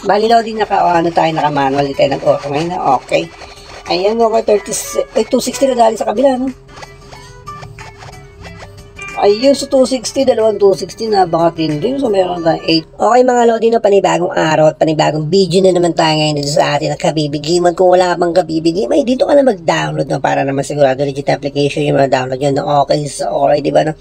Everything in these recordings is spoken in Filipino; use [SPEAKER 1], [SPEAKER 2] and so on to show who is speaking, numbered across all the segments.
[SPEAKER 1] Bali Lodi, ano tayo, naka-manual, di tayo nag-auto ngayon na, okay. Ayan, okay, 260 na dali sa kabila, no? Ayun, so 260, dalawang 260 na baka tindi. So meron tayong 8. Okay mga Lodi, no, panibagong araw at panibagong video na naman tayo ngayon dito sa atin ng kabibigiman. Kung wala pang kabibigim, ay dito ka na mag-download, no, para naman sigurado legit application yung mga download yun, no? Okay, so okay, di ba, no?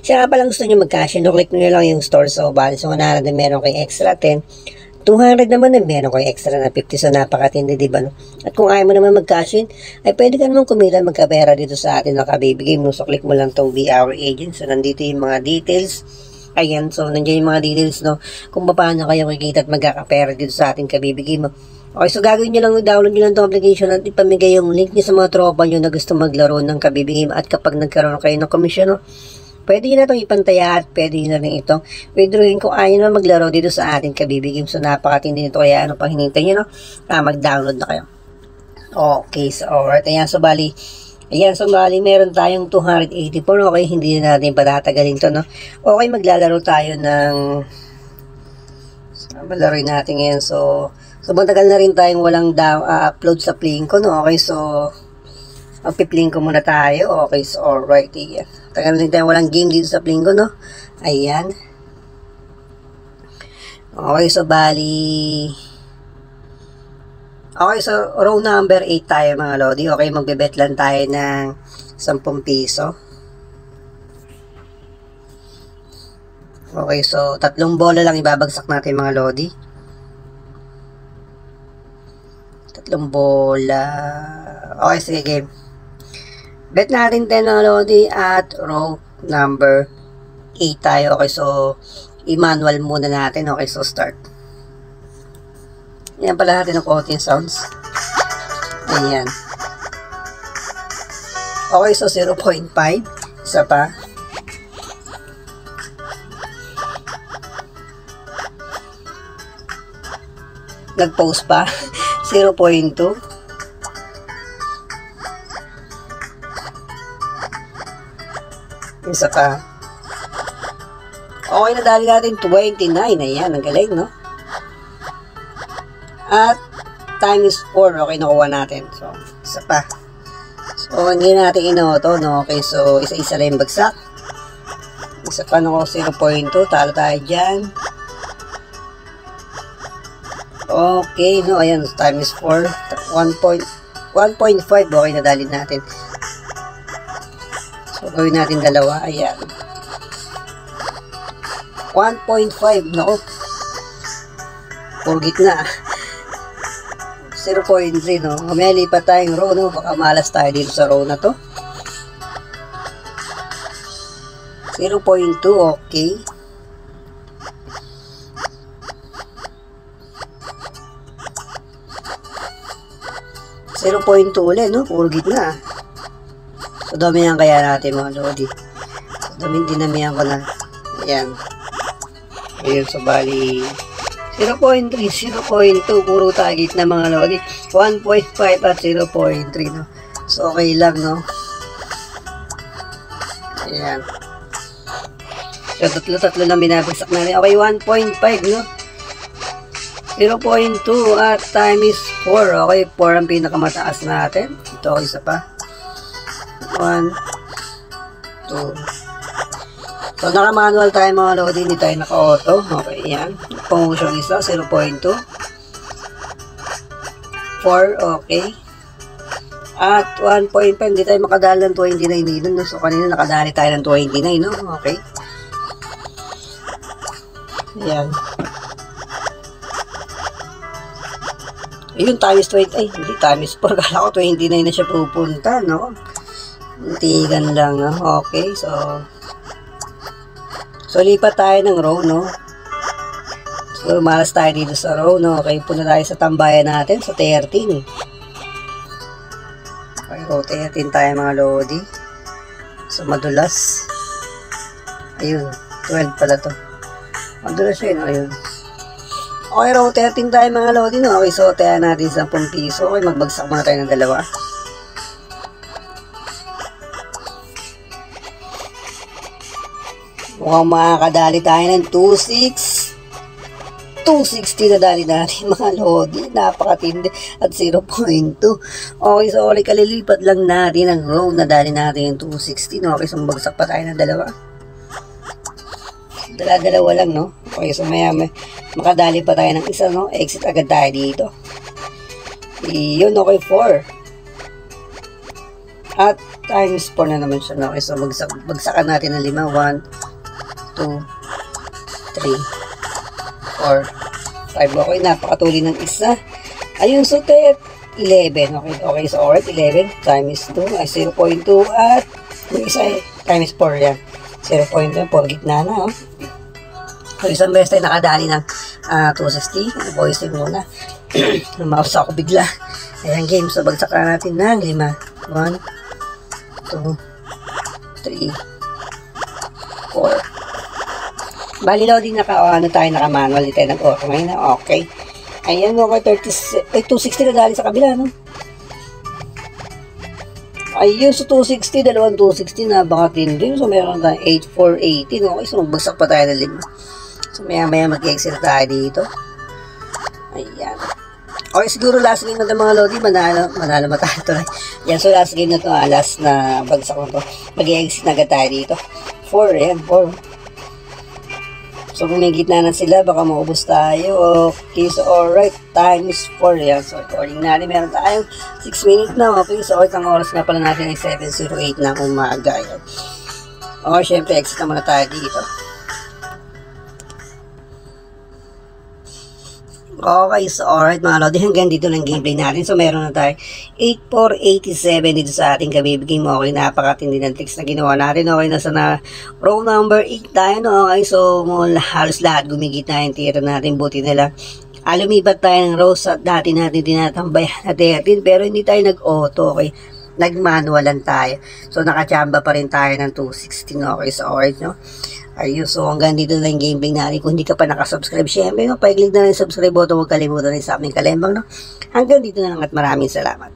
[SPEAKER 1] Siya nga palang gusto nyo mag-cash, no? Click nyo lang yung store, so bali, so 100 na meron kay extra 10. 200 naman na meron ko extra na 50, so napakatindi, diba, no? At kung ayaw mo naman mag-cash in, ay pwede ka naman kumita, magkapera dito sa atin na kabibigay mo. So click mo lang tong Be Our Agent. So nandito yung mga details. Ayan, so nandiyan yung mga details, no, kung paano kayo kikita at magkakapera dito sa ating kabibigay mo. Okay, so gagawin nyo lang, download nyo lang itong application at ipamigay yung link nyo sa mga tropa nyo na gusto maglaro ng kabibigay mo. At kapag nagkaroon kayo ng komisyon, no, pwede nyo na itong ipantaya at pwede nyo na rin itong withdrawin kung ayaw na maglaro dito sa ating kabibigim. So napakatindi nito, kaya ano pang hinintay nyo, no? Mag-download na kayo. Okay, so alright. Ayan, so bali, meron tayong 284. Okay, hindi na natin patatagalin to, no? Okay, maglalaro tayo ng malaroin natin ngayon. So matagal na rin tayong walang upload sa Plinko, no? Okay, so magpiplinko muna tayo. Okay, so alright, ayan. Tagal rin tayo walang game dito sa Plinko, no? Ayan. Okay, so bali. Okay, so row number 8 tayo mga Lodi. Okay, magbebet lang tayo ng 10 piso. Okay, so 3 bola lang ibabagsak natin mga Lodi. 3 bola. Okay, sige game. Bet natin 10 mga Lodi at row number 8 tayo. Okay, so i-manual muna natin. Okay, so start. Yan pala natin ang konting sounds. Ayan. Okay, so 0.5. Isa pa. Nag-post pa. 0.2. Isa pa. Okay, nadali natin 29. Ayan, ang galing, no? At time is 4. Okay, nakuha natin. So, isa pa. So, hindi natin inoto, no? Okay, so isa-isa lang yung bagsak. Isa pa, no? 0.2. Talo tayo dyan. Okay, no? Ayan, time is 4. 1.5. Okay, nadali natin. So, gawin natin dalawa. Ayan. 1.5. Naku. Puro gitna. 0.3, no? Mamaya lipat tayong row, no? Baka malas tayo dito sa row na to. 0.2. Okay. .2 ulit, no? Puro gitna. So, damihan kaya natin mga Lodi. So, dinamihan ko na. Ayan. Ayan, so bali 0.3, 0.2. Puro target na mga Lodi. 1.5 at 0.3, no? So, okay lang, no? Ayan. So, tatlo lang binabagsak natin. Okay, 1.5, no? 0.2 at time is 4. Okay, 4 ang pinakamataas natin. Ito, isa pa. 1, 2. So, naka-manual tayo mga Lodi. Hindi tayo naka-auto. Okay, yan. Promotion isa, 0.2. 4, okay. At 1.5, hindi tayo makadali ng 29 dito. No? So, kanina nakadali tayo ng 29, no? Okay. Yan. Ayun, times 20. Ay, hindi, times 4. Kala ko 29 na siya pupunta, no? Tigan lang, no? Okay, so lipat tayo ng row, no? So, malas tayo dito sa row, no? Okay, punta tayo sa tambayan natin, sa 13. Okay, row 13 tayo mga Lodi. So, madulas. Ayun, 12 pala to. Madulas yun, ayun. Okay, row 13 tayo mga Lodi, no? Okay, so tayo natin 10 piso. Okay, magbagsak muna tayo ng dalawa. Mukhang makakadali tayo ng 2.6. 260 na dali natin mga lodi, napakatindi at 0.2. Okay, so okay, kalilipat lang natin ang row na dali natin yung 260, no? Okay, so bagsak pa tayo ng dalawa. Dalawa lang, no? Okay, so may makadali pa tayo ng isa, no? Exit agad tayo dito. Yun, okay, 4. At times 4 na naman siya, no? Okay, so bagsakan natin ng 5. 1, 2, 3, 4, 5. Okay, napakatuli ng isa. Ayun, so 11. Okay, so alright, 11 times 2 ay 0.2 at yung isa ay times 4 yan. 0.2, 4 gitna na. So, isang beses tayo nakadali ng 260. Voicing muna. Mouse ako bigla. Ayan, game. So, bagsakan natin ng 5. 1, 2, 3, 4. Bali daw din naka-manual din tayo nag-auto ngayon na okay. Ayan, okay, 260 na dali sa kabila, no? Ayun, so 260, dalawang 260 na baka din. So, meron tayong 8480, okay? So, magbagsak pa tayo ng 5. So, maya mag-exit tayo dito. Ayan. Okay, siguro last game na ito mga lodi, manalo matalo to. Yan, so last game na ito, last na bagsak na ito. Mag-exit na agad tayo dito. 4, ayan, 4. So, kung may gitna na sila, baka maubos tayo. Okay, so alright, times 4 yan. So, recording natin. Meron tayong 6 minutes na. Okay, so alright, ang oras nga pala natin ay 7:08 na umaga. Yan. Okay, syempre, exit na muna tayo dito. Okay, so alright mga lodi, hanggang dito lang gameplay natin. So meron na tayo 8487 dito sa ating kabibigay mo. Okay, napakatindi ng tricks na ginawa natin. Okay, nasa na row number 8 tayo, no? Okay, so halos lahat gumigit na yung tira natin. Buti nila lumipat tayo ng row sa dati natin tinatambayan na 13, pero hindi tayo nag-auto. Okay, nag-manualan tayo. So nakachamba pa rin tayo ng 216. Okay, so alright, no? Ayun, so hanggang dito na yung gameplay natin. Kung hindi ka pa nakasubscribe, syempre, no, pa-click na rin subscribe button. Huwag kalimutan rin sa aming kalembang, no? Hanggang dito na lang at maraming salamat.